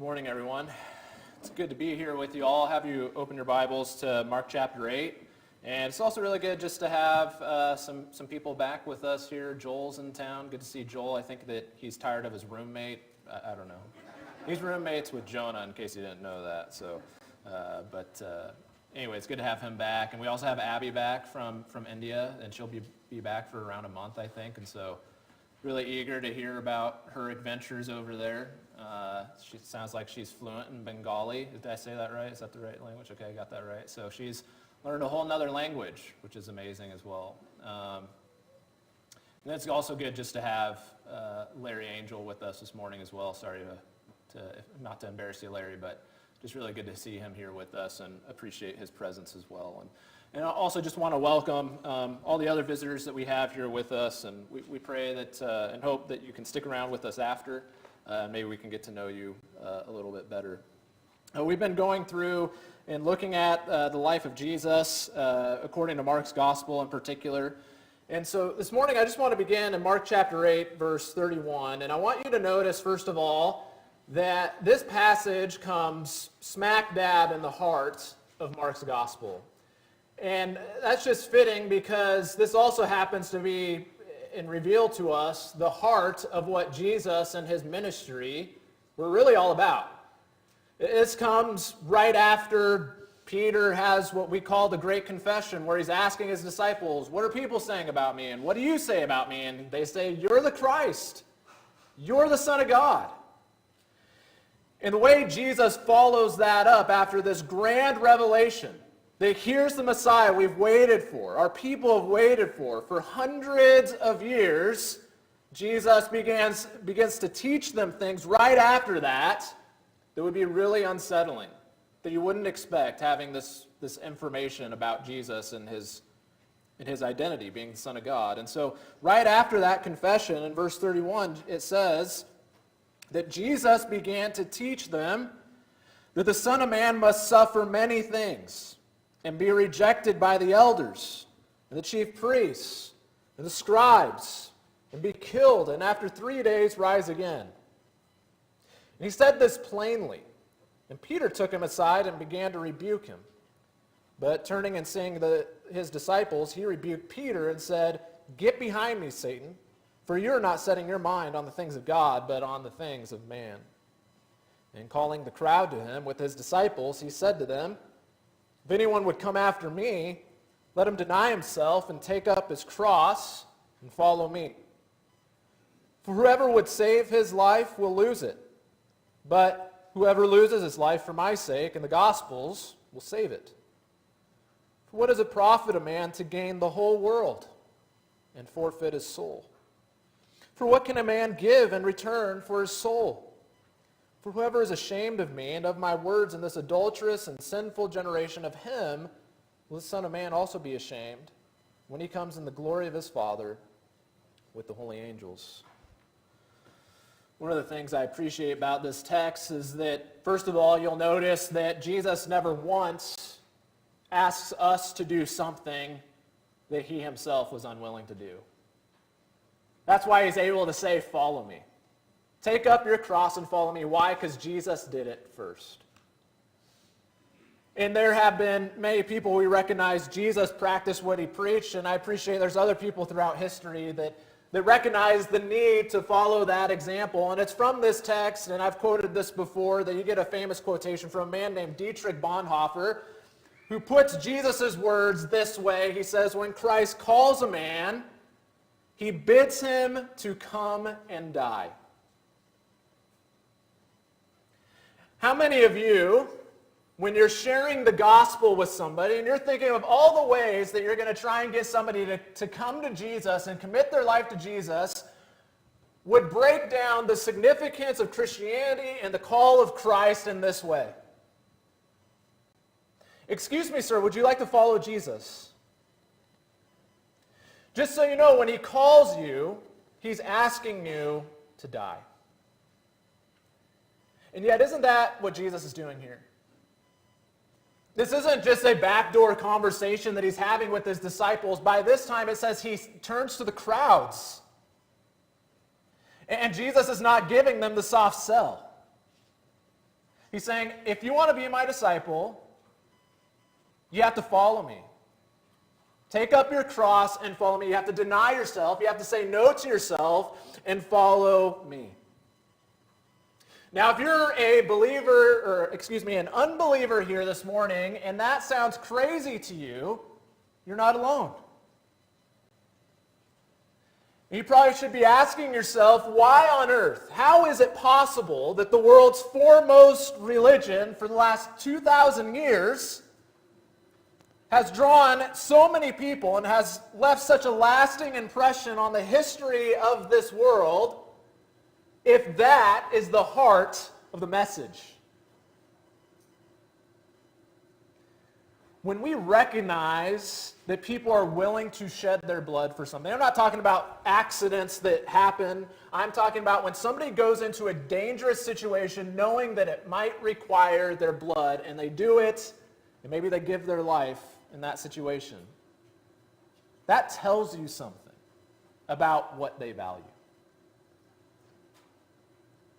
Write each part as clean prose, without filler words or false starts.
Good morning, everyone. It's good to be here with you all. Have you open your Bibles to Mark chapter 8. And it's also really good just to have some people back with us here. Joel's in town. Good to see Joel. I think that he's tired of his roommate. I don't know. He's roommates with Jonah, in case you didn't know that. Anyway, it's good to have him back. And we also have Abby back from India, and she'll be back for around a month, I think. And so really eager to hear about her adventures over there. She sounds like she's fluent in Bengali. Did I say that right? Is that the right language? Okay, I got that right. So she's learned a whole nother language, which is amazing as well. And it's also good just to have Larry Angel with us this morning as well. Sorry not to embarrass you, Larry, but just really good to see him here with us and appreciate his presence as well. And I also just want to welcome all the other visitors that we have here with us, and we pray that and hope that you can stick around with us after. Maybe we can get to know you a little bit better. We've been going through and looking at the life of Jesus according to Mark's gospel in particular. And so this morning I just want to begin in Mark chapter 8, verse 31. And I want you to notice, first of all, that this passage comes smack dab in the heart of Mark's gospel. And that's just fitting because this also happens to be and reveal to us the heart of what Jesus and his ministry were really all about. This comes right after Peter has what we call the Great Confession, where he's asking his disciples, what are people saying about me? And what do you say about me? And they say, you're the Christ. You're the Son of God. And the way Jesus follows that up after this grand revelation, that here's the Messiah we've waited for, our people have waited for hundreds of years. Jesus begins to teach them things right after that would be really unsettling, that you wouldn't expect having this information about Jesus and his identity, being the Son of God. And so right after that confession, in verse 31, it says that Jesus began to teach them that the Son of Man must suffer many things and be rejected by the elders and the chief priests and the scribes and be killed, and after 3 days rise again. And he said this plainly, and Peter took him aside and began to rebuke him. But turning and seeing his disciples, he rebuked Peter and said, "Get behind me, Satan, for you're not setting your mind on the things of God, but on the things of man." And calling the crowd to him with his disciples, he said to them, "If anyone would come after me, let him deny himself and take up his cross and follow me. For whoever would save his life will lose it. But whoever loses his life for my sake and the gospel's will save it. For what does it profit a man to gain the whole world and forfeit his soul? For what can a man give in return for his soul? For whoever is ashamed of me and of my words in this adulterous and sinful generation, of him will the Son of Man also be ashamed when he comes in the glory of his Father with the holy angels." One of the things I appreciate about this text is that, first of all, you'll notice that Jesus never once asks us to do something that he himself was unwilling to do. That's why he's able to say, "Follow me. Take up your cross and follow me." Why? Because Jesus did it first. And there have been many people we recognize Jesus practiced what he preached, and I appreciate there's other people throughout history that recognize the need to follow that example. And it's from this text, and I've quoted this before, that you get a famous quotation from a man named Dietrich Bonhoeffer, who puts Jesus' words this way. He says, when Christ calls a man, he bids him to come and die. How many of you, when you're sharing the gospel with somebody and you're thinking of all the ways that you're going to try and get somebody to come to Jesus and commit their life to Jesus, would break down the significance of Christianity and the call of Christ in this way? "Excuse me, sir, would you like to follow Jesus?" Just so you know, when he calls you, he's asking you to die. And yet, isn't that what Jesus is doing here? This isn't just a backdoor conversation that he's having with his disciples. By this time, it says he turns to the crowds. And Jesus is not giving them the soft sell. He's saying, if you want to be my disciple, you have to follow me. Take up your cross and follow me. You have to deny yourself. You have to say no to yourself and follow me. Now, if you're an unbeliever here this morning, and that sounds crazy to you, you're not alone. You probably should be asking yourself, why on earth? How is it possible that the world's foremost religion for the last 2,000 years has drawn so many people and has left such a lasting impression on the history of this world, if that is the heart of the message? When we recognize that people are willing to shed their blood for something, I'm not talking about accidents that happen. I'm talking about when somebody goes into a dangerous situation knowing that it might require their blood, and they do it, and maybe they give their life in that situation. That tells you something about what they value.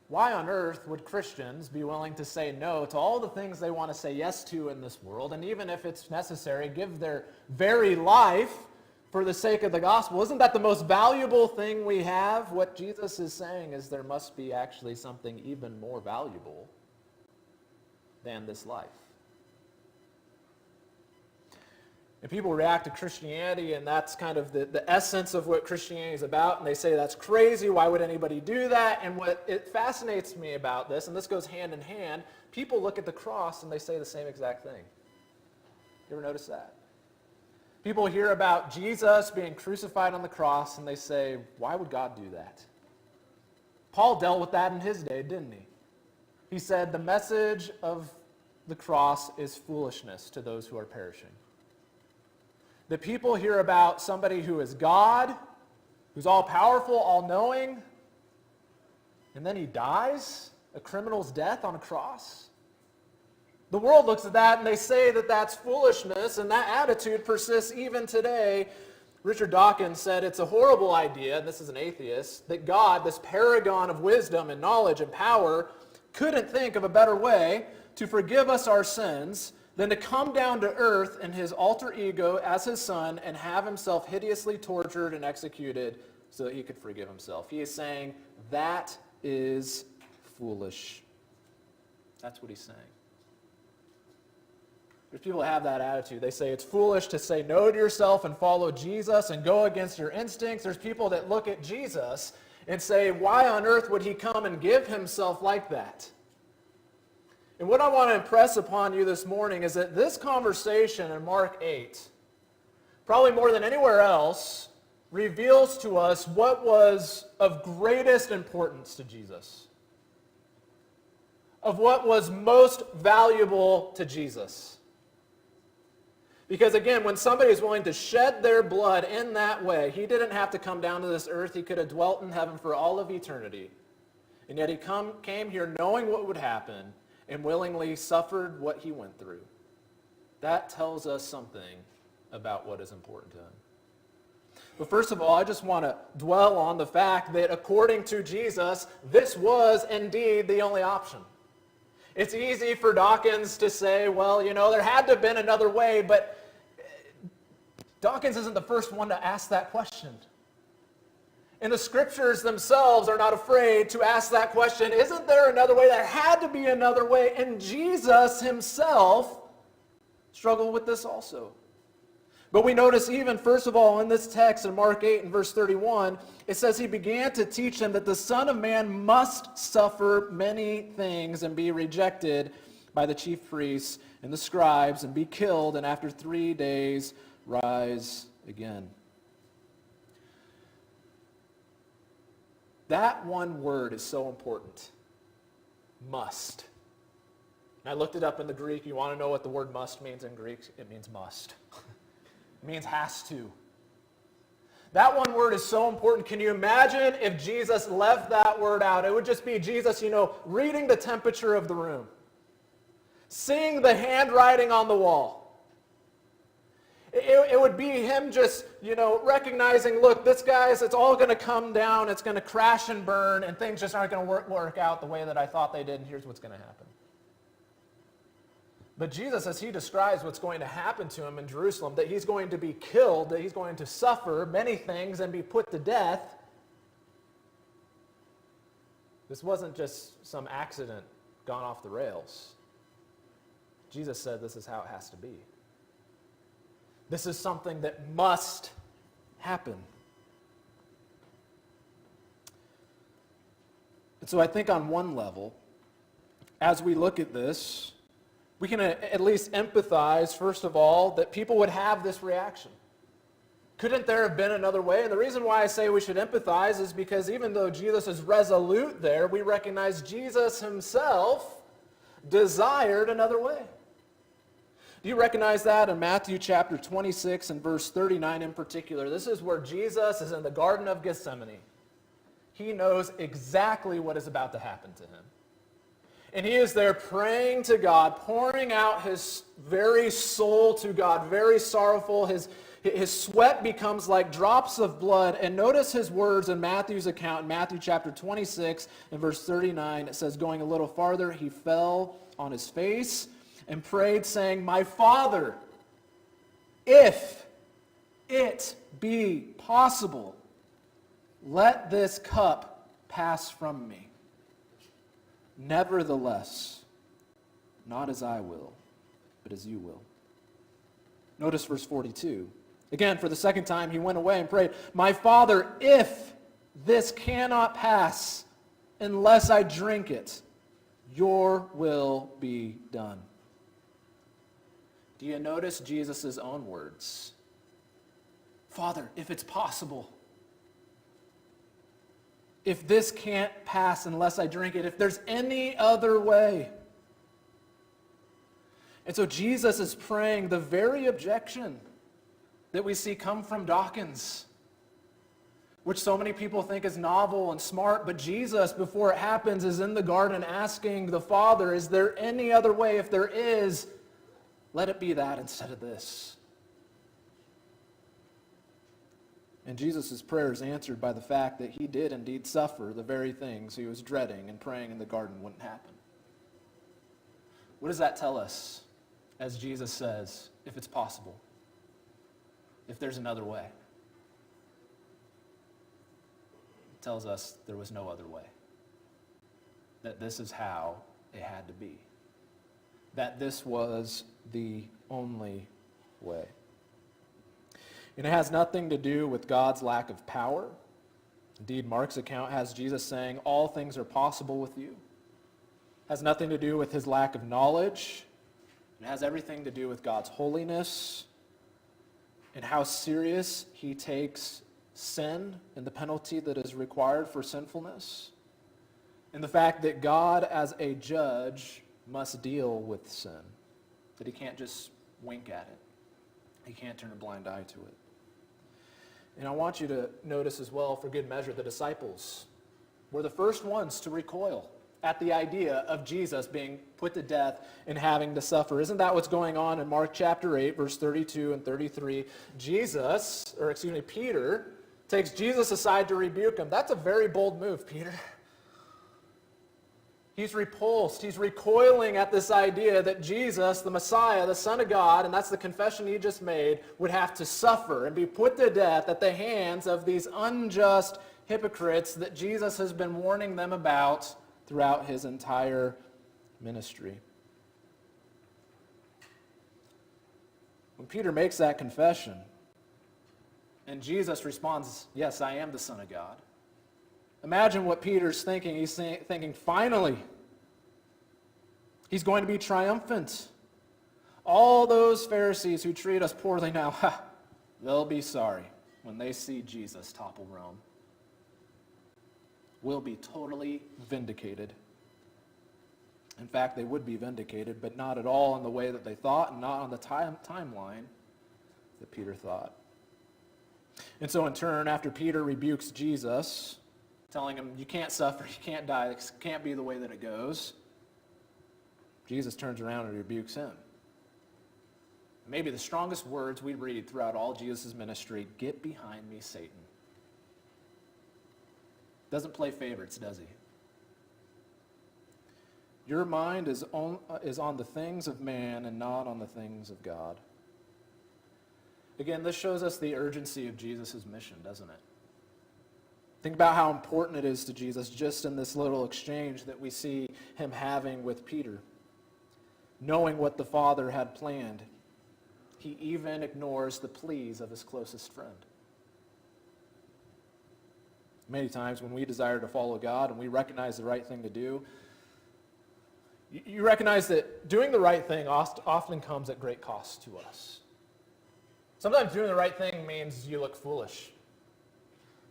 Why on earth would Christians be willing to say no to all the things they want to say yes to in this world, and even if it's necessary, give their very life for the sake of the gospel? Isn't that the most valuable thing we have? What Jesus is saying is there must be actually something even more valuable than this life. And people react to Christianity, and that's kind of the essence of what Christianity is about, and they say that's crazy, why would anybody do that? And what it fascinates me about this, and this goes hand in hand, people look at the cross and they say the same exact thing. You ever notice that? People hear about Jesus being crucified on the cross, and they say, why would God do that? Paul dealt with that in his day, didn't he? He said, the message of the cross is foolishness to those who are perishing. The people hear about somebody who is God, who's all-powerful, all-knowing, and then he dies, a criminal's death on a cross. The world looks at that and they say that that's foolishness, and that attitude persists even today. Richard Dawkins said it's a horrible idea, and this is an atheist, that God, this paragon of wisdom and knowledge and power, couldn't think of a better way to forgive us our sins than to come down to earth in his alter ego as his son and have himself hideously tortured and executed so that he could forgive himself. He is saying that is foolish. That's what he's saying. There's people that have that attitude. They say it's foolish to say no to yourself and follow Jesus and go against your instincts. There's people that look at Jesus and say, why on earth would he come and give himself like that? And what I want to impress upon you this morning is that this conversation in Mark 8, probably more than anywhere else, reveals to us what was of greatest importance to Jesus, of what was most valuable to Jesus. Because again, when somebody is willing to shed their blood in that way, he didn't have to come down to this earth. He could have dwelt in heaven for all of eternity. And yet he came here knowing what would happen, and willingly suffered what he went through. That tells us something about what is important to him. But first of all, I just want to dwell on the fact that according to Jesus, this was indeed the only option. It's easy for Dawkins to say, well, there had to have been another way, but Dawkins isn't the first one to ask that question. And the scriptures themselves are not afraid to ask that question, isn't there another way? There had to be another way. And Jesus himself struggled with this also. But we notice even, first of all, in this text in Mark 8 and verse 31, it says he began to teach them that the Son of Man must suffer many things and be rejected by the chief priests and the scribes and be killed, and after 3 days rise again. That one word is so important. Must. And I looked it up in the Greek. You want to know what the word must means in Greek? It means must. It means has to. That one word is so important. Can you imagine if Jesus left that word out? It would just be Jesus, reading the temperature of the room. Seeing the handwriting on the wall. It would be him just, recognizing, look, this guy's, it's all going to come down, it's going to crash and burn, and things just aren't going to work out the way that I thought they did, and here's what's going to happen. But Jesus, as he describes what's going to happen to him in Jerusalem, that he's going to be killed, that he's going to suffer many things and be put to death, this wasn't just some accident gone off the rails. Jesus said this is how it has to be. This is something that must happen. And so I think on one level, as we look at this, we can at least empathize, first of all, that people would have this reaction. Couldn't there have been another way? And the reason why I say we should empathize is because even though Jesus is resolute there, we recognize Jesus himself desired another way. Do you recognize that in Matthew chapter 26 and verse 39 in particular? This is where Jesus is in the Garden of Gethsemane. He knows exactly what is about to happen to him. And he is there praying to God, pouring out his very soul to God, very sorrowful. His sweat becomes like drops of blood. And notice his words in Matthew's account, in Matthew chapter 26 and verse 39. It says, going a little farther, he fell on his face and prayed, saying, my Father, if it be possible, let this cup pass from me. Nevertheless, not as I will, but as you will. Notice verse 42. Again, for the second time, he went away and prayed, my Father, if this cannot pass unless I drink it, your will be done. Do you notice Jesus' own words? Father, if it's possible, if this can't pass unless I drink it, if there's any other way. And so Jesus is praying the very objection that we see come from Dawkins, which so many people think is novel and smart, but Jesus, before it happens, is in the garden asking the Father, is there any other way? If there is, let it be that instead of this. And Jesus' prayer is answered by the fact that he did indeed suffer the very things he was dreading and praying in the garden wouldn't happen. What does that tell us as Jesus says, if it's possible, if there's another way? It tells us there was no other way. That this is how it had to be. That this was the only way. And it has nothing to do with God's lack of power. Indeed, Mark's account has Jesus saying, all things are possible with you. It has nothing to do with his lack of knowledge. It has everything to do with God's holiness and how serious he takes sin and the penalty that is required for sinfulness. And the fact that God, as a judge, must deal with sin. That he can't just wink at it. He can't turn a blind eye to it. And I want you to notice as well, for good measure, the disciples were the first ones to recoil at the idea of Jesus being put to death and having to suffer. Isn't that what's going on in Mark chapter 8, verse 32 and 33? Peter takes Jesus aside to rebuke him. That's a very bold move, Peter. He's repulsed. He's recoiling at this idea that Jesus, the Messiah, the Son of God, and that's the confession he just made, would have to suffer and be put to death at the hands of these unjust hypocrites that Jesus has been warning them about throughout his entire ministry. When Peter makes that confession, and Jesus responds, yes, I am the Son of God. Imagine what Peter's thinking. He's thinking, finally, he's going to be triumphant. All those Pharisees who treat us poorly now, they'll be sorry when they see Jesus topple Rome. We'll be totally vindicated. In fact, they would be vindicated, but not at all in the way that they thought and not on the timeline that Peter thought. And so in turn, after Peter rebukes Jesus, telling him, you can't suffer, you can't die, it can't be the way that it goes, Jesus turns around and rebukes him. Maybe the strongest words we read throughout all Jesus' ministry, get behind me, Satan. Doesn't play favorites, does he? Your mind is on the things of man and not on the things of God. Again, this shows us the urgency of Jesus' mission, doesn't it? Think about how important it is to Jesus just in this little exchange that we see him having with Peter. Knowing what the Father had planned, he even ignores the pleas of his closest friend. Many times when we desire to follow God and we recognize the right thing to do, you recognize that doing the right thing often comes at great cost to us. Sometimes doing the right thing means you look foolish.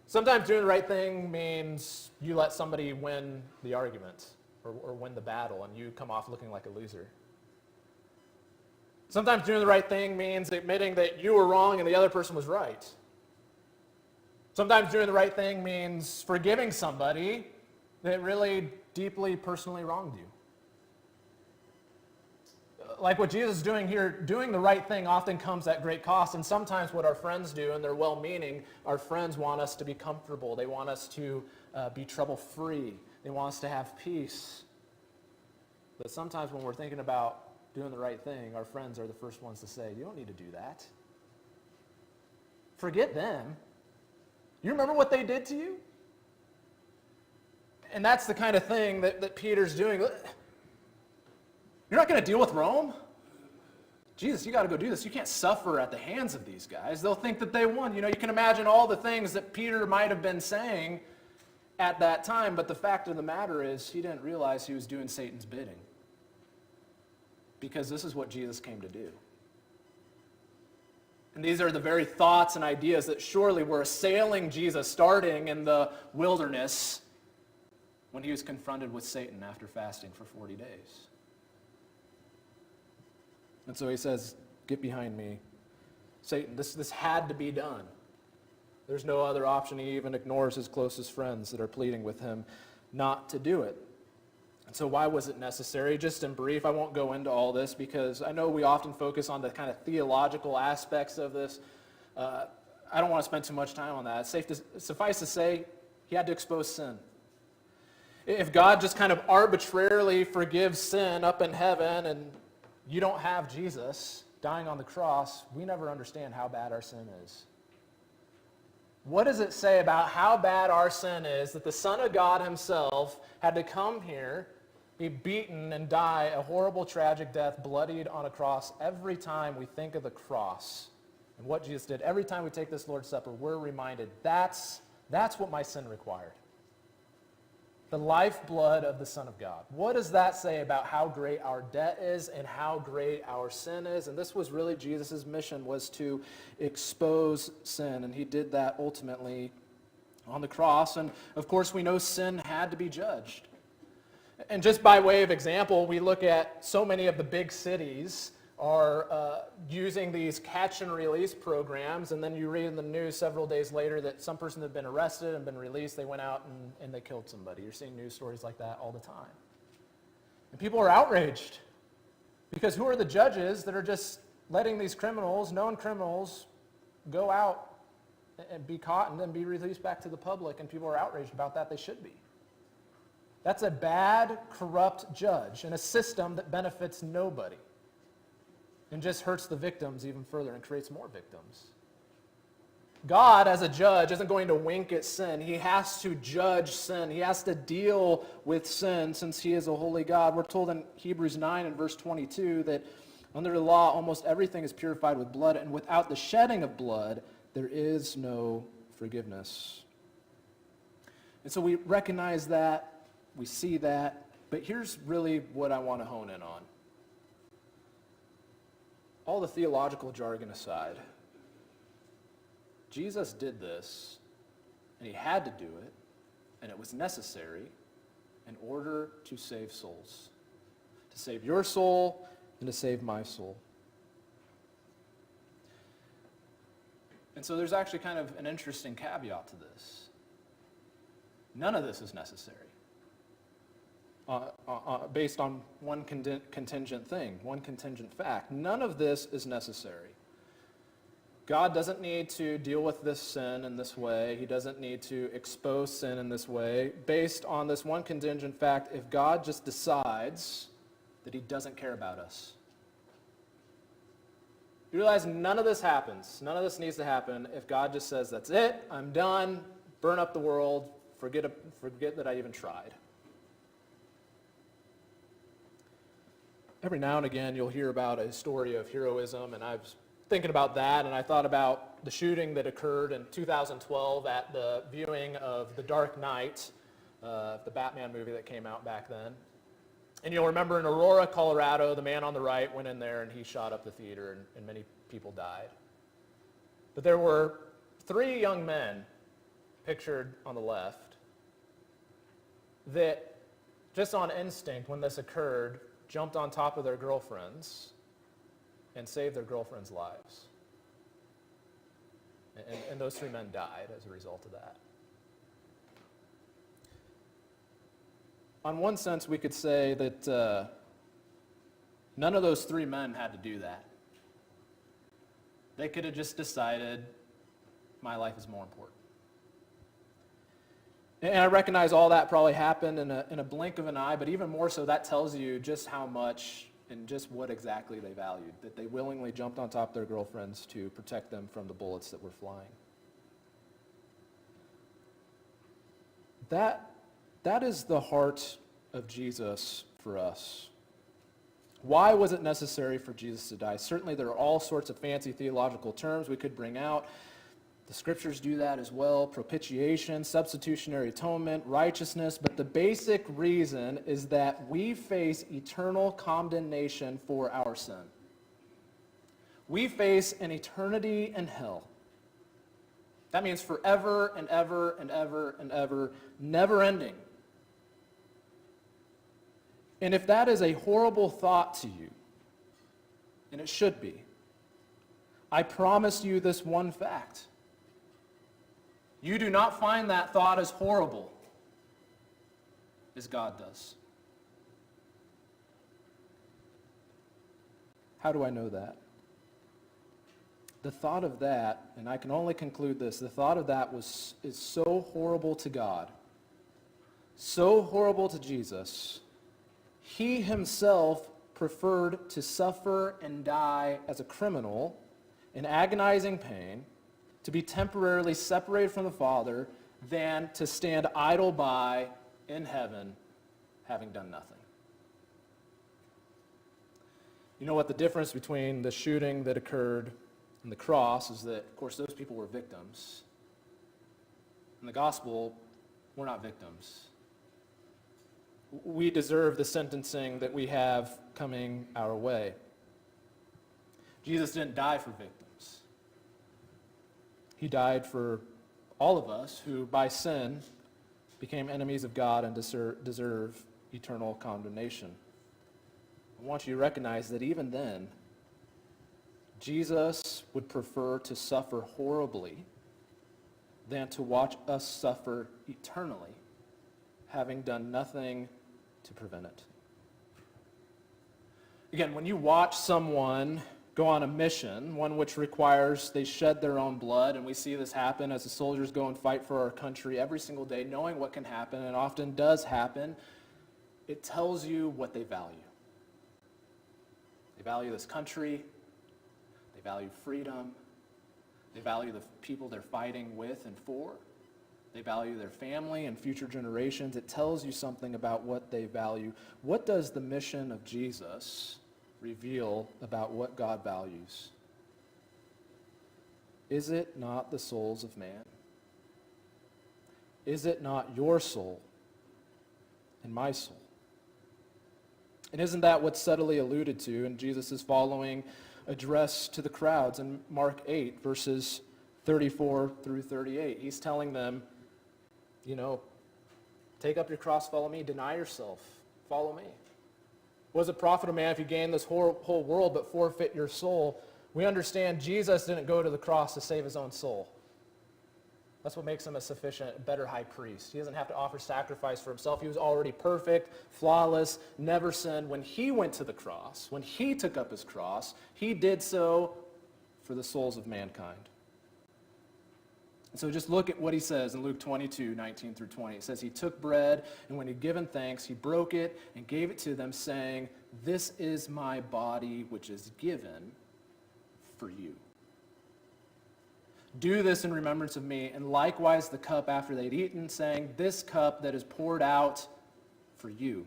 Sometimes doing the right thing means you let somebody win the argument or win the battle and you come off looking like a loser. Sometimes doing the right thing means admitting that you were wrong and the other person was right. Sometimes doing the right thing means forgiving somebody that really deeply personally wronged you. Like what Jesus is doing here, doing the right thing often comes at great cost. And sometimes what our friends do, and they're well-meaning, our friends want us to be comfortable. They want us to be trouble-free. They want us to have peace. But sometimes when we're thinking about doing the right thing, our friends are the first ones to say, you don't need to do that. Forget them. You remember what they did to you? And that's the kind of thing that Peter's doing. You're not going to deal with Rome? Jesus, you got to go do this. You can't suffer at the hands of these guys. They'll think that they won. You can imagine all the things that Peter might have been saying at that time, but the fact of the matter is he didn't realize he was doing Satan's bidding. Because this is what Jesus came to do. And these are the very thoughts and ideas that surely were assailing Jesus starting in the wilderness when he was confronted with Satan after fasting for 40 days. And so he says, get behind me, Satan. This had to be done. There's no other option. He even ignores his closest friends that are pleading with him not to do it. And so why was it necessary? Just in brief, I won't go into all this because I know we often focus on the kind of theological aspects of this. I don't want to spend too much time on that. Suffice to say, he had to expose sin. If God just kind of arbitrarily forgives sin up in heaven and you don't have Jesus dying on the cross, we never understand how bad our sin is. What does it say about how bad our sin is that the Son of God himself had to come here, be beaten, and die a horrible, tragic death, bloodied on a cross? Every time we think of the cross and what Jesus did, every time we take this Lord's Supper, we're reminded that's what my sin required. The lifeblood of the Son of God. What does that say about how great our debt is and how great our sin is? And this was really Jesus' mission, was to expose sin. And he did that ultimately on the cross. And of course, we know sin had to be judged. And just by way of example, we look at so many of the big cities are using these catch and release programs, and then you read in the news several days later that some person had been arrested and been released. They went out and they killed somebody. You're seeing news stories like that all the time. And people are outraged because who are the judges that are just letting these criminals, known criminals, go out and be caught and then be released back to the public? And people are outraged about that. They should be. That's a bad, corrupt judge in a system that benefits nobody. And just hurts the victims even further and creates more victims. God, as a judge, isn't going to wink at sin. He has to judge sin. He has to deal with sin since he is a holy God. We're told in Hebrews 9 and verse 22 that under the law, almost everything is purified with blood, and without the shedding of blood, there is no forgiveness. And so we recognize that, we see that, but here's really what I want to hone in on. All the theological jargon aside, Jesus did this, and he had to do it, and it was necessary in order to save souls. To save your soul and to save my soul. And so there's actually kind of an interesting caveat to this. None of this is necessary. Based on one contingent thing, one contingent fact. None of this is necessary. God doesn't need to deal with this sin in this way. He doesn't need to expose sin in this way, based on this one contingent fact: if God just decides that he doesn't care about us. You realize none of this happens, none of this needs to happen if God just says, that's it, I'm done, burn up the world, forget that I even tried. Every now and again you'll hear about a story of heroism, and I was thinking about that, and I thought about the shooting that occurred in 2012 at the viewing of The Dark Knight, the Batman movie that came out back then. And you'll remember in Aurora, Colorado, the man on the right went in there and he shot up the theater, and many people died. But there were 3 young men pictured on the left that, just on instinct, when this occurred, jumped on top of their girlfriends and saved their girlfriends' lives. And those 3 men died as a result of that. On one sense, we could say that none of those 3 men had to do that. They could have just decided, my life is more important. And I recognize all that probably happened in a blink of an eye, but even more so, that tells you just how much and just what exactly they valued, that they willingly jumped on top of their girlfriends to protect them from the bullets that were flying. That is the heart of Jesus for us. Why was it necessary for Jesus to die? Certainly there are all sorts of fancy theological terms we could bring out. The scriptures do that as well: propitiation, substitutionary atonement, righteousness. But the basic reason is that we face eternal condemnation for our sin. We face an eternity in hell. That means forever and ever and ever and ever, never ending. And if that is a horrible thought to you, and it should be, I promise you this one fact: you do not find that thought as horrible as God does. How do I know that? The thought of that, and I can only conclude this, the thought of that is so horrible to God, so horrible to Jesus. He himself preferred to suffer and die as a criminal in agonizing pain, to be temporarily separated from the Father, than to stand idle by in heaven, having done nothing. You know what the difference between the shooting that occurred and the cross is? That, of course, those people were victims. In the gospel, we're not victims. We deserve the sentencing that we have coming our way. Jesus didn't die for victims. He died for all of us who, by sin, became enemies of God and deserve eternal condemnation. I want you to recognize that even then, Jesus would prefer to suffer horribly than to watch us suffer eternally, having done nothing to prevent it. Again, when you watch someone go on a mission, one which requires they shed their own blood, and we see this happen as the soldiers go and fight for our country every single day, knowing what can happen, and often does happen, it tells you what they value. They value this country, they value freedom, they value the people they're fighting with and for, they value their family and future generations. It tells you something about what they value. What does the mission of Jesus reveal about what God values? Is it not the souls of man? Is it not your soul and my soul? And isn't that what's subtly alluded to in Jesus' following address to the crowds in Mark 8, verses 34 through 38? He's telling them, take up your cross, follow me, deny yourself, follow me. What does it profit a man if you gain this whole world but forfeit your soul? We understand Jesus didn't go to the cross to save his own soul. That's what makes him a sufficient, better high priest. He doesn't have to offer sacrifice for himself. He was already perfect, flawless, never sinned. When he went to the cross, when he took up his cross, he did so for the souls of mankind. And so just look at what he says in Luke 22, 19 through 20. It says, he took bread, and when he'd given thanks, he broke it and gave it to them, saying, this is my body, which is given for you. Do this in remembrance of me. And likewise the cup after they'd eaten, saying, this cup that is poured out for you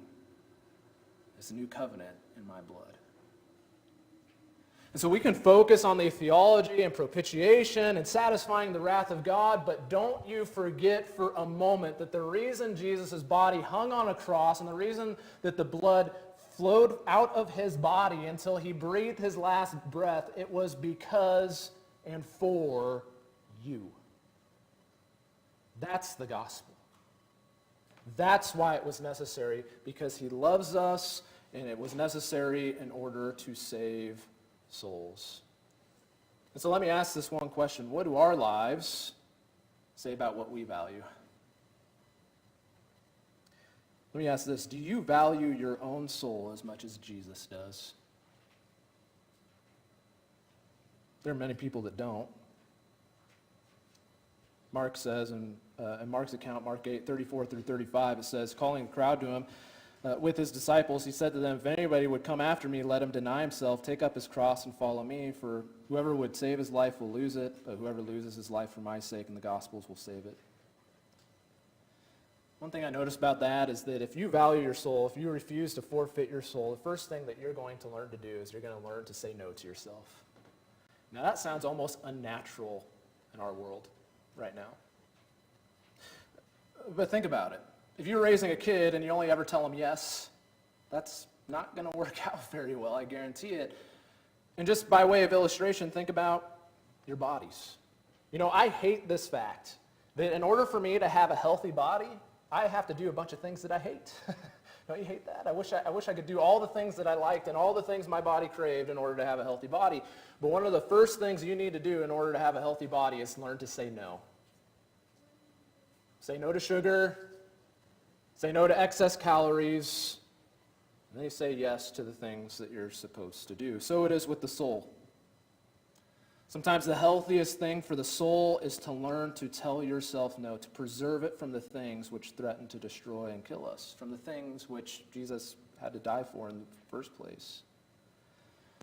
is the new covenant in my blood. And so we can focus on the theology and propitiation and satisfying the wrath of God, but don't you forget for a moment that the reason Jesus' body hung on a cross and the reason that the blood flowed out of his body until he breathed his last breath, it was because and for you. That's the gospel. That's why it was necessary, because he loves us, and it was necessary in order to save souls. And so let me ask this one question. What do our lives say about what we value? Let me ask this. Do you value your own soul as much as Jesus does? There are many people that don't. Mark says in Mark's account, Mark 8, 34 through 35, it says, calling the crowd to him with his disciples, he said to them, if anybody would come after me, let him deny himself, take up his cross, and follow me. For whoever would save his life will lose it, but whoever loses his life for my sake and the gospel's will save it. One thing I noticed about that is that if you value your soul, if you refuse to forfeit your soul, the first thing that you're going to learn to do is you're going to learn to say no to yourself. Now that sounds almost unnatural in our world right now. But think about it. If you're raising a kid and you only ever tell them yes, that's not going to work out very well, I guarantee it. And just by way of illustration, think about your bodies. You know, I hate this fact that in order for me to have a healthy body, I have to do a bunch of things that I hate. Don't you hate that? I wish I could do all the things that I liked and all the things my body craved in order to have a healthy body. But one of the first things you need to do in order to have a healthy body is learn to say no. Say no to sugar. Say no to excess calories. And then you say yes to the things that you're supposed to do. So it is with the soul. Sometimes the healthiest thing for the soul is to learn to tell yourself no, to preserve it from the things which threaten to destroy and kill us, from the things which Jesus had to die for in the first place.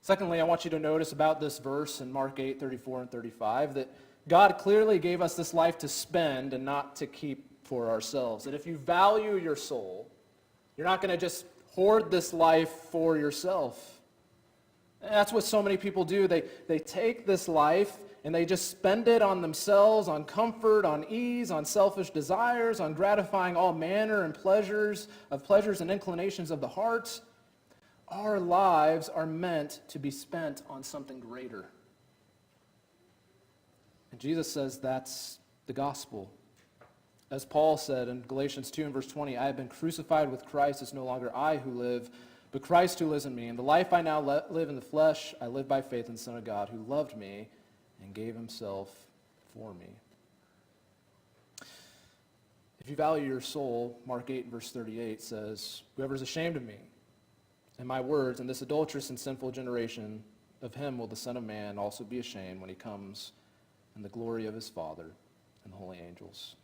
Secondly, I want you to notice about this verse in Mark 8, 34 and 35, that God clearly gave us this life to spend and not to keep for ourselves. That if you value your soul, you're not going to just hoard this life for yourself. And that's what so many people do. They take this life and they just spend it on themselves, on comfort, on ease, on selfish desires, on gratifying all manner and pleasures and inclinations of the heart. Our lives are meant to be spent on something greater. And Jesus says that's the gospel. As Paul said in Galatians 2 and verse 20, I have been crucified with Christ. It's no longer I who live, but Christ who lives in me. And the life I now live in the flesh, I live by faith in the Son of God, who loved me and gave himself for me. If you value your soul, Mark 8 verse 38 says, whoever is ashamed of me and my words in this adulterous and sinful generation, of him will the Son of Man also be ashamed when he comes in the glory of his Father and the holy angels.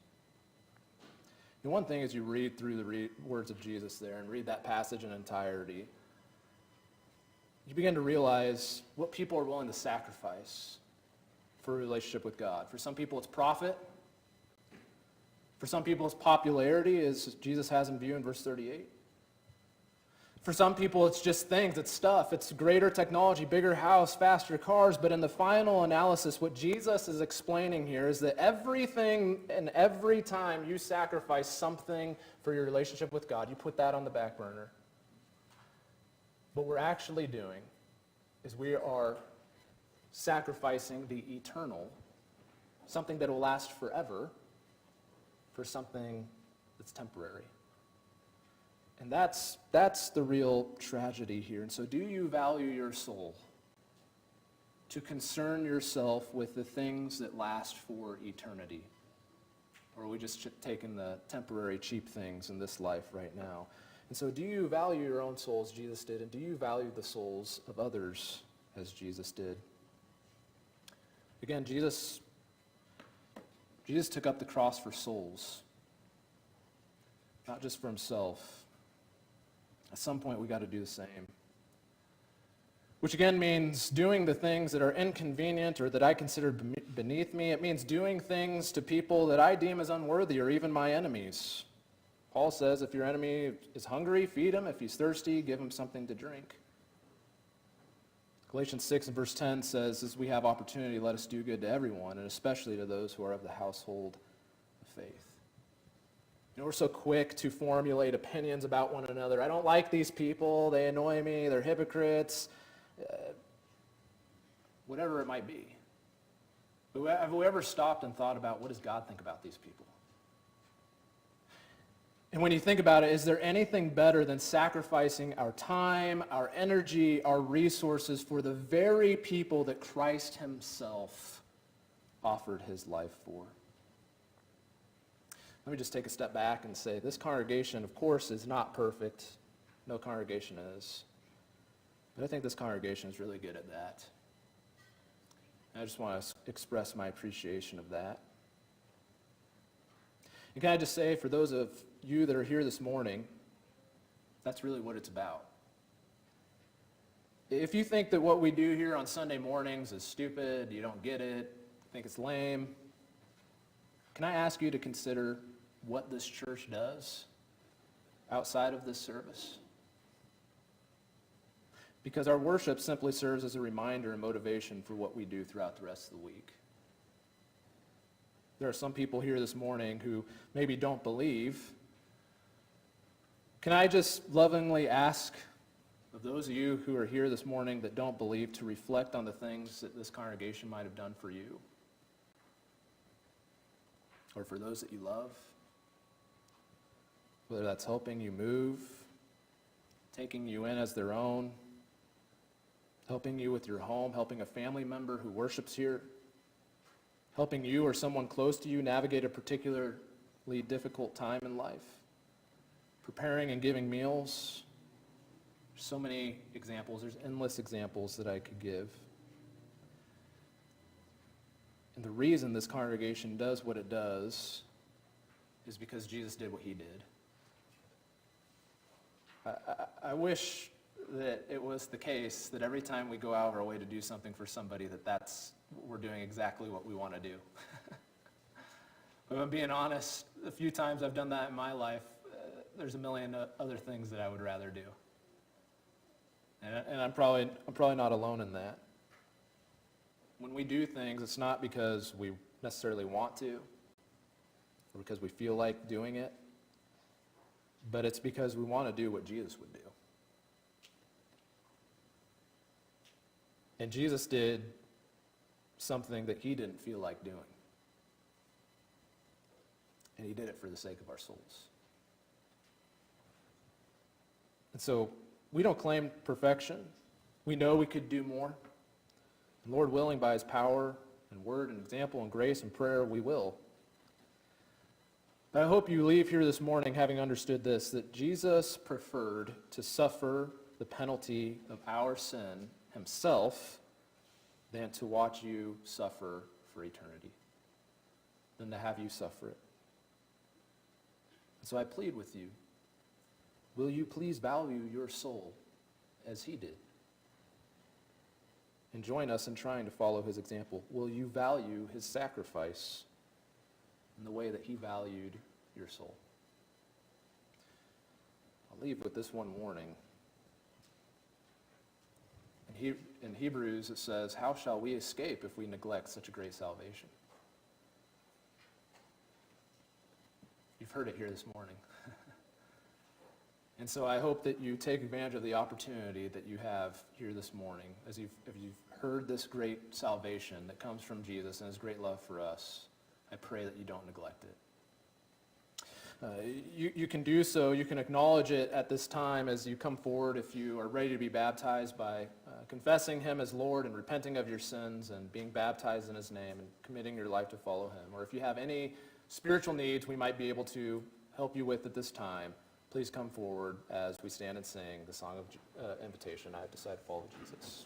And one thing as you read through the words of Jesus there and read that passage in entirety, you begin to realize what people are willing to sacrifice for a relationship with God. For some people it's profit. For some people it's popularity, as Jesus has in view in verse 38. For some people it's just things, it's stuff, it's greater technology, bigger house, faster cars. But in the final analysis, what Jesus is explaining here is that everything and every time you sacrifice something for your relationship with God, you put that on the back burner. What we're actually doing is we are sacrificing the eternal, something that will last forever, for something that's temporary. And that's the real tragedy here. And so do you value your soul to concern yourself with the things that last for eternity? Or are we just taking the temporary, cheap things in this life right now? And so do you value your own soul as Jesus did? And do you value the souls of others as Jesus did? Again, Jesus took up the cross for souls, not just for himself. At some point, we got to do the same. Which again means doing the things that are inconvenient or that I consider beneath me. It means doing things to people that I deem as unworthy or even my enemies. Paul says, if your enemy is hungry, feed him. If he's thirsty, give him something to drink. Galatians 6 and verse 10 says, as we have opportunity, let us do good to everyone, and especially to those who are of the household of faith. You know, we're so quick to formulate opinions about one another. I don't like these people. They annoy me. They're hypocrites. Whatever it might be. But have we ever stopped and thought about, what does God think about these people? And when you think about it, is there anything better than sacrificing our time, our energy, our resources for the very people that Christ himself offered his life for? Let me just take a step back and say this congregation, of course, is not perfect. No congregation is. But I think this congregation is really good at that. And I just want to express my appreciation of that. And can I just say, for those of you that are here this morning, that's really what it's about. If you think that what we do here on Sunday mornings is stupid, you don't get it, think it's lame, can I ask you to consider what this church does outside of this service? Because our worship simply serves as a reminder and motivation for what we do throughout the rest of the week. There are some people here this morning who maybe don't believe. Can I just lovingly ask of those of you who are here this morning that don't believe to reflect on the things that this congregation might have done for you? Or for those that you love? Whether that's helping you move, taking you in as their own, helping you with your home, helping a family member who worships here, helping you or someone close to you navigate a particularly difficult time in life, preparing and giving meals. There's so many examples. There's endless examples that I could give. And the reason this congregation does what it does is because Jesus did what he did. I wish that it was the case that every time we go out of our way to do something for somebody, we're doing exactly what we want to do. But if I'm being honest, a few times I've done that in my life, there's a million other things that I would rather do. And I'm probably not alone in that. When we do things, it's not because we necessarily want to, or because we feel like doing it, but it's because we want to do what Jesus would do. And Jesus did something that he didn't feel like doing. And he did it for the sake of our souls. And so we don't claim perfection. We know we could do more. And Lord willing, by his power and word and example and grace and prayer, we will. But I hope you leave here this morning having understood this, that Jesus preferred to suffer the penalty of our sin himself than to watch you suffer for eternity, than to have you suffer it. And so I plead with you, will you please value your soul as he did? And join us in trying to follow his example. Will you value his sacrifice in the way that he valued your soul? I'll leave with this one warning. In Hebrews it says, how shall we escape if we neglect such a great salvation? You've heard it here this morning. And so I hope that you take advantage of the opportunity that you have here this morning as you've heard this great salvation that comes from Jesus and his great love for us. I pray that you don't neglect it. You can do so. You can acknowledge it at this time as you come forward if you are ready to be baptized by confessing him as Lord and repenting of your sins and being baptized in his name and committing your life to follow him. Or if you have any spiritual needs we might be able to help you with at this time, please come forward as we stand and sing the song of invitation, I have decided to follow Jesus.